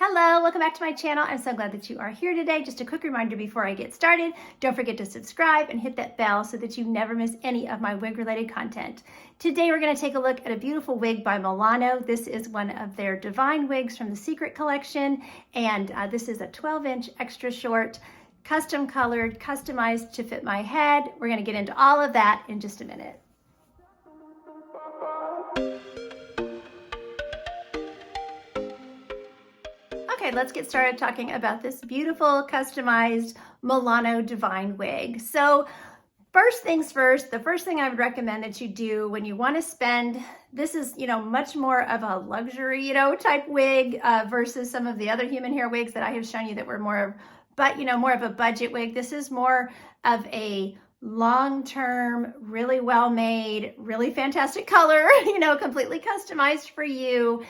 Hello, welcome back to my channel. I'm so glad that you are here today. Just a quick reminder before I get started, don't forget to subscribe and hit that bell so that you never miss any of my wig related content. Today we're going to take a look at a beautiful wig by Milano. This is one of their Divine Wigs from the Secret collection, and this is a 12-inch extra short, custom colored, customized to fit my head. We're going to get into all of that in just a minute. Okay, let's get started talking about this beautiful customized Milano Divine Wig. So first things first, the first thing I would recommend that you do when you want to spend, this is, much more of a luxury, type wig versus some of the other human hair wigs that I have shown you that were more of a budget wig. This is more of a long-term, really well-made, really fantastic color, completely customized for you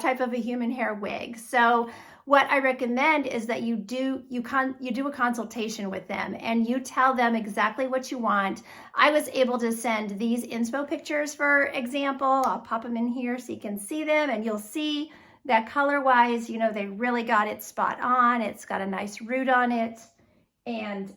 type of a human hair wig. So what I recommend is that you do a consultation with them and you tell them exactly what you want. I was able to send these inspo pictures, for example. I'll pop them in here so you can see them, and you'll see that color-wise, they really got it spot on. It's got a nice root on it. And,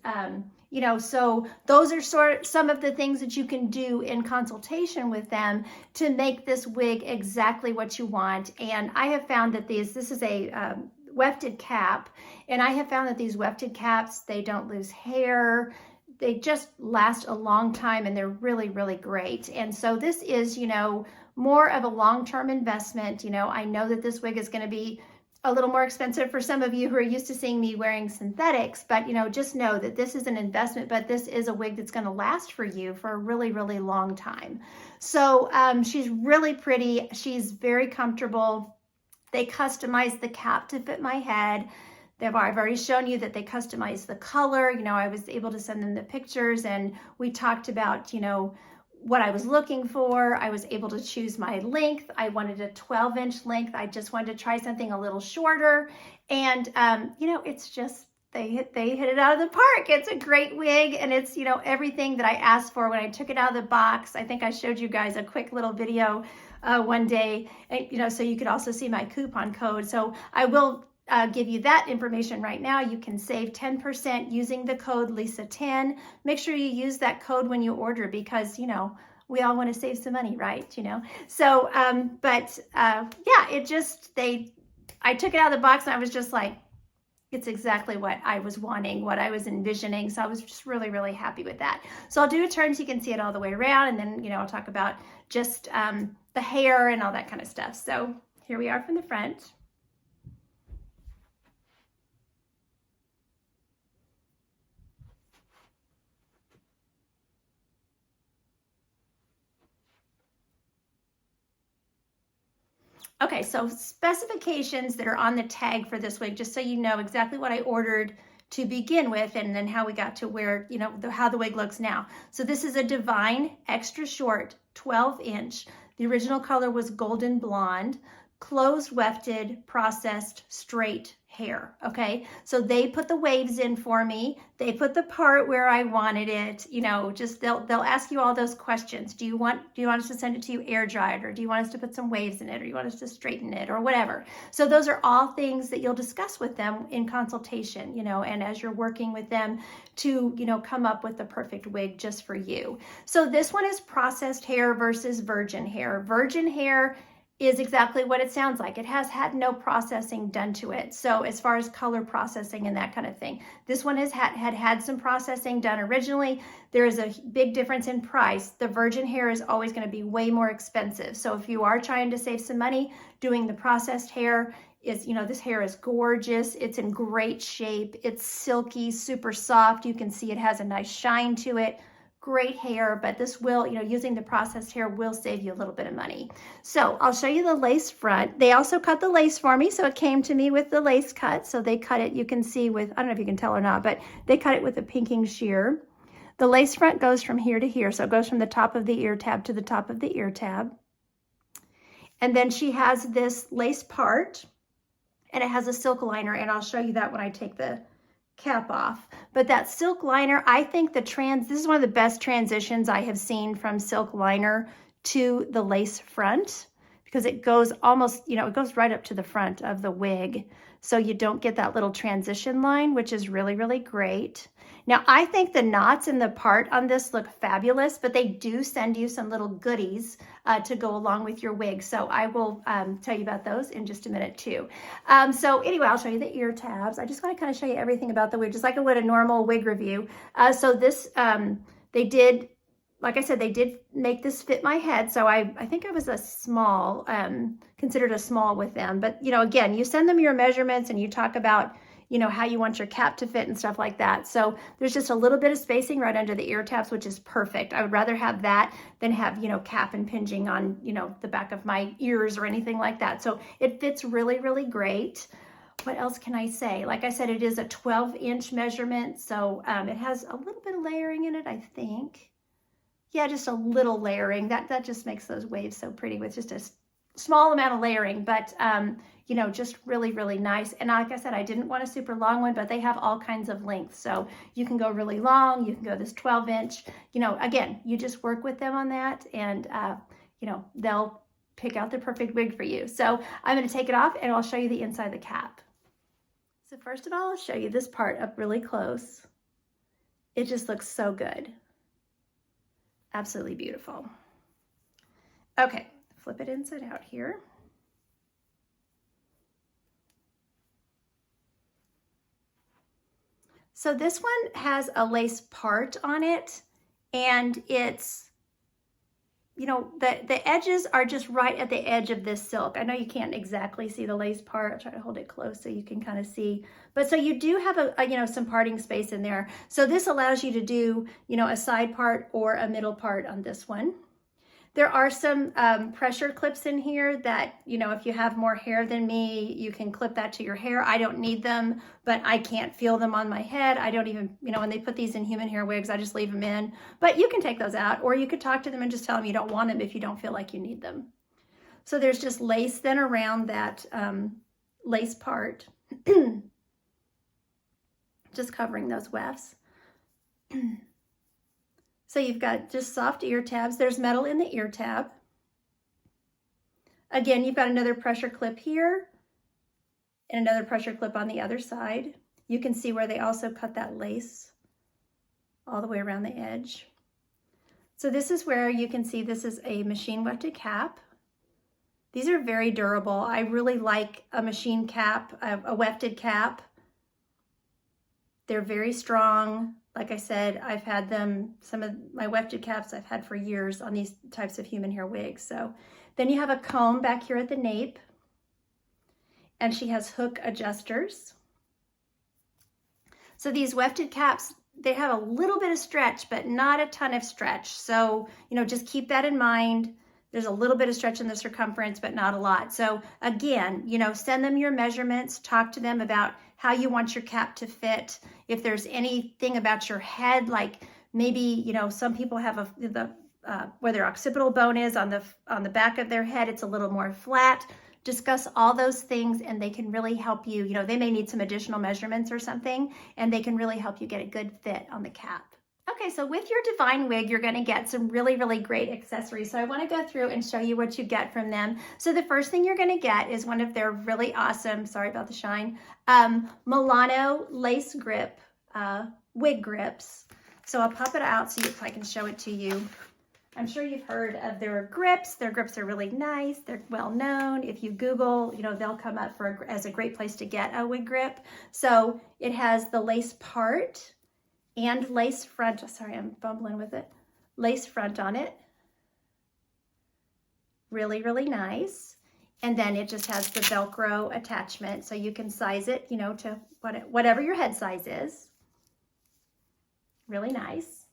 so those are some of the things that you can do in consultation with them to make this wig exactly what you want. And I have found that this is a wefted cap, and I have found that these wefted caps, they don't lose hair. They just last a long time, and they're really, really great. And so this is, more of a long-term investment. I know that this wig is going to be a little more expensive for some of you who are used to seeing me wearing synthetics, but just know that this is an investment, but this is a wig that's going to last for you for a really, really long time. So she's really pretty. She's very comfortable. They customized the cap to fit my head. I've already shown you that they customized the color. I was able to send them the pictures, and we talked about, what I was looking for. I was able to choose my length. I wanted a 12-inch length. I just wanted to try something a little shorter. And, it's just, they hit it out of the park. It's a great wig, and it's, everything that I asked for when I took it out of the box. I think I showed you guys a quick little video one day, so you could also see my coupon code. So I will give you that information right now. You can save 10% using the code Lisa10. Make sure you use that code when you order, because, we all want to save some money, right? So, I took it out of the box and I was just like, it's exactly what I was wanting, what I was envisioning. So I was just really, really happy with that. So I'll do a turn so you can see it all the way around. And then, I'll talk about just the hair and all that kind of stuff. So here we are from the front. Okay, so specifications that are on the tag for this wig, just so you know exactly what I ordered to begin with, and then how we got to where, how the wig looks now. So this is a Divine extra short 12-inch. The original color was golden blonde, closed wefted, processed straight hair. Okay, so they put the waves in for me. They put the part where I wanted it. Just they'll ask you all those questions. Do you want us to send it to you air dried, or do you want us to put some waves in it, or you want us to straighten it, or whatever? So those are all things that you'll discuss with them in consultation, and as you're working with them to, come up with the perfect wig just for you. So this one is processed hair versus virgin hair. Virgin hair is exactly what it sounds like. It has had no processing done to it. So as far as color processing and that kind of thing, this one has had some processing done originally. There is a big difference in price. The virgin hair is always going to be way more expensive. So if you are trying to save some money, doing the processed hair is, this hair is gorgeous. It's in great shape. It's silky, super soft. You can see it has a nice shine to it. Great hair, but this will, using the processed hair will save you a little bit of money. So I'll show you the lace front. They also cut the lace for me, so it came to me with the lace cut. So they cut it, you can see with, I don't know if you can tell or not, but they cut it with a pinking shear. The lace front goes from here to here, so it goes from the top of the ear tab to the top of the ear tab. And then she has this lace part, and it has a silk liner, and I'll show you that when I take the cap off. But that silk liner, I think this is one of the best transitions I have seen from silk liner to the lace front, because it goes almost, it goes right up to the front of the wig. So you don't get that little transition line, which is really, really great. Now, I think the knots in the part on this look fabulous, but they do send you some little goodies to go along with your wig. So I will tell you about those in just a minute too. So anyway, I'll show you the ear tabs. I just want to kind of show you everything about the wig, just like I would a normal wig review. So this, they did, like I said, they did make this fit my head. So I think I was a small, considered a small with them. But, again, you send them your measurements and you talk about, how you want your cap to fit and stuff like that. So there's just a little bit of spacing right under the ear tabs, which is perfect. I would rather have that than have, cap impinging on, the back of my ears or anything like that. So it fits really, really great. What else can I say? Like I said, it is a 12-inch measurement. So it has a little bit of layering in it, I think. Yeah, just a little layering. That just makes those waves so pretty with just a small amount of layering, but just really, really nice. And like I said, I didn't want a super long one, but they have all kinds of lengths. So you can go really long, you can go this 12-inch, again, you just work with them on that and, they'll pick out the perfect wig for you. So I'm going to take it off and I'll show you the inside of the cap. So first of all, I'll show you this part up really close. It just looks so good. Absolutely beautiful. Okay, flip it inside out here. So this one has a lace part on it, and it's, the edges are just right at the edge of this silk. I know you can't exactly see the lace part. I'll try to hold it close so you can kind of see. But so you do have a some parting space in there. So this allows you to do, a side part or a middle part on this one. There are some pressure clips in here that, if you have more hair than me, you can clip that to your hair. I don't need them, but I can't feel them on my head. I don't even, when they put these in human hair wigs, I just leave them in. But you can take those out, or you could talk to them and just tell them you don't want them if you don't feel like you need them. So there's just lace then around that lace part, just covering those wefts. So you've got just soft ear tabs. There's metal in the ear tab. Again, you've got another pressure clip here and another pressure clip on the other side. You can see where they also cut that lace all the way around the edge. So this is where you can see this is a machine wefted cap. These are very durable. I really like a machine cap, a wefted cap. They're very strong. Like I said, I've had them, some of my wefted caps I've had for years on these types of human hair wigs. So then you have a comb back here at the nape, and she has hook adjusters. So these wefted caps, they have a little bit of stretch, but not a ton of stretch. So, just keep that in mind. There's a little bit of stretch in the circumference, but not a lot. So again, send them your measurements, talk to them about how you want your cap to fit. If there's anything about your head, like maybe, some people have where their occipital bone is on the back of their head, it's a little more flat. Discuss all those things and they can really help you. They may need some additional measurements or something, and they can really help you get a good fit on the cap. Okay, so with your Divine wig, you're gonna get some really, really great accessories. So I wanna go through and show you what you get from them. So the first thing you're gonna get is one of their really awesome, sorry about the shine, Milano lace grip wig grips. So I'll pop it out so I can show it to you. I'm sure you've heard of their grips. Their grips are really nice. They're well known. If you Google, they'll come up as a great place to get a wig grip. So it has the lace part and lace front. Sorry, I'm fumbling with it. Lace front on it. Really, really nice. And then it just has the Velcro attachment, so you can size it, to whatever your head size is. Really nice.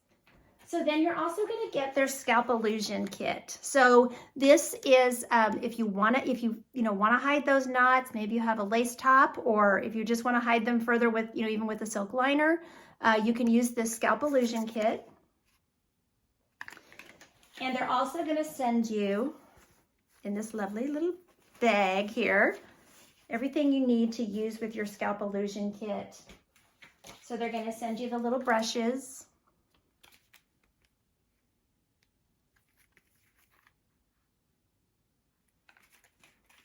So then you're also going to get their scalp illusion kit. So this is if you want to hide those knots, maybe you have a lace top, or if you just want to hide them further with even with a silk liner, you can use this scalp illusion kit. And they're also going to send you in this lovely little bag here everything you need to use with your scalp illusion kit. So they're going to send you the little brushes.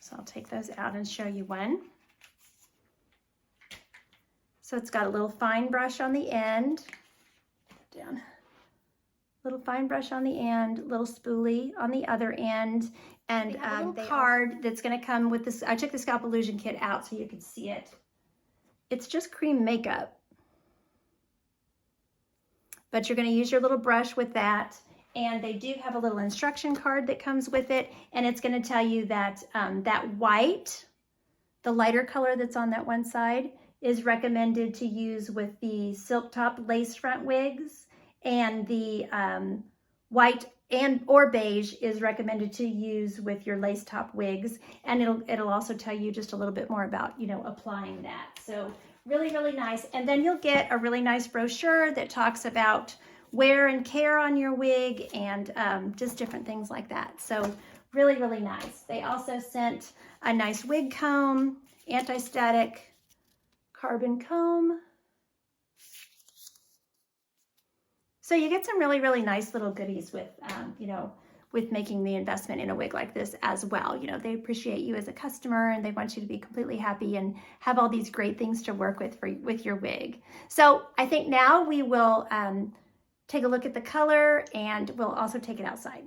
So I'll take those out and show you one. So it's got a little fine brush on the end. Down. Little fine brush on the end, little spoolie on the other end, and a little card that's going to come with this. I took the Scalp Illusion kit out so you could see it. It's just cream makeup, but you're going to use your little brush with that, and they do have a little instruction card that comes with it, and it's going to tell you that that white, the lighter color that's on that one side, is recommended to use with the silk top lace front wigs, and the white or beige is recommended to use with your lace top wigs, and it'll also tell you just a little bit more about, you know, applying that. So really, really nice. And then you'll get a really nice brochure that talks about wear and care on your wig, and just different things like that. So really, really nice. They also sent a nice wig comb, anti-static carbon comb. So you get some really, really nice little goodies with, you know, with making the investment in a wig like this as well. You know, they appreciate you as a customer, and they want you to be completely happy and have all these great things to work with your wig. So I think now we will take a look at the color, and we'll also take it outside.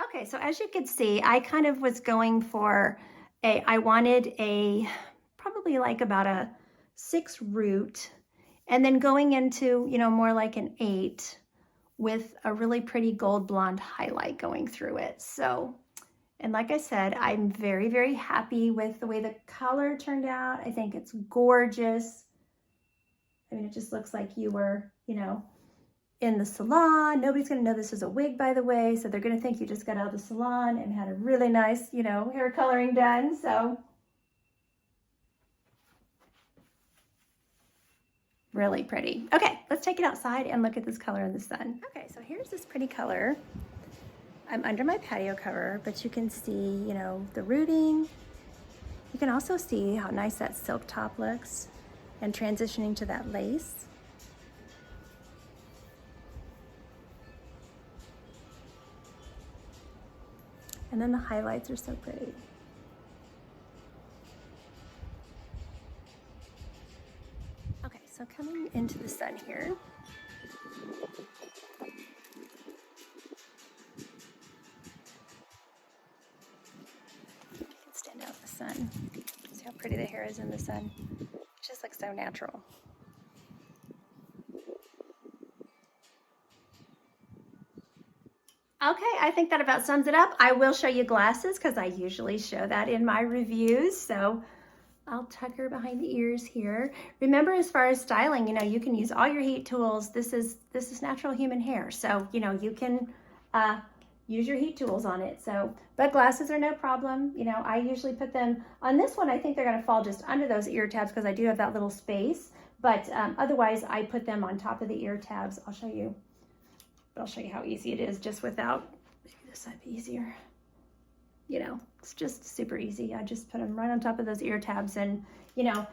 Okay, so as you can see, I kind of was going for I wanted probably like about a 6 root, and then going into, you know, more like an 8 with a really pretty gold blonde highlight going through it. So, and like I said, I'm very, very happy with the way the color turned out. I think it's gorgeous. I mean, it just looks like you were, you know, in the salon. Nobody's going to know this is a wig, by the way, so they're going to think you just got out of the salon and had a really nice, you know, hair coloring done. So really pretty. Okay, let's take it outside and look at this color in the sun. Okay, so here's this pretty color. I'm under my patio cover, but you can see, you know, the rooting. You can also see how nice that silk top looks and transitioning to that lace. And then the highlights are so pretty. Okay, so coming into the sun here. You can stand out in the sun. See how pretty the hair is in the sun. It just looks so natural. Okay, I think that about sums it up. I will show you glasses because I usually show that in my reviews. So I'll tuck her behind the ears here. Remember, as far as styling, you know, you can use all your heat tools. This is natural human hair. So, you know, you can use your heat tools on it. So, but glasses are no problem. You know, I usually put them on this one. I think they're going to fall just under those ear tabs because I do have that little space. But otherwise, I put them on top of the ear tabs. I'll show you. But I'll show you how easy it is just without, maybe this side be easier. You know, it's just super easy. I just put them right on top of those ear tabs, and, you know,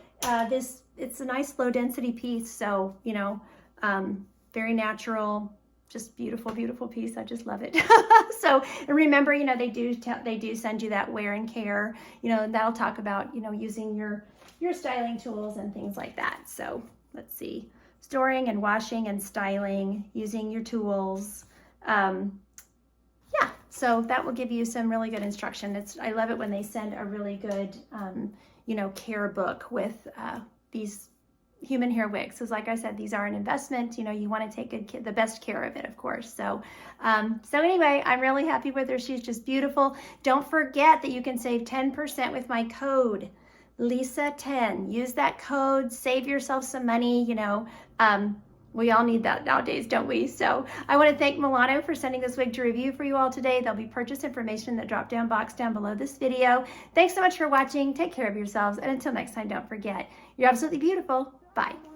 it's a nice low density piece. So, you know, very natural, just beautiful, beautiful piece. I just love it. So, and remember, you know, they do send you that wear and care, you know, and that'll talk about, you know, using your styling tools and things like that. So let's see. Storing and washing and styling, using your tools. Yeah, so that will give you some really good instruction. I love it when they send a really good, you know, care book with these human hair wigs. Because like I said, these are an investment. You know, you want to take the best care of it, of course. So, so anyway, I'm really happy with her. She's just beautiful. Don't forget that you can save 10% with my code, Lisa10. Use that code, save yourself some money. You know, we all need that nowadays, don't we? So I want to thank Milano for sending this wig to review for you all today. There'll be purchase information in the drop-down box down below this video. Thanks so much for watching. Take care of yourselves. And until next time, don't forget, you're absolutely beautiful. Bye.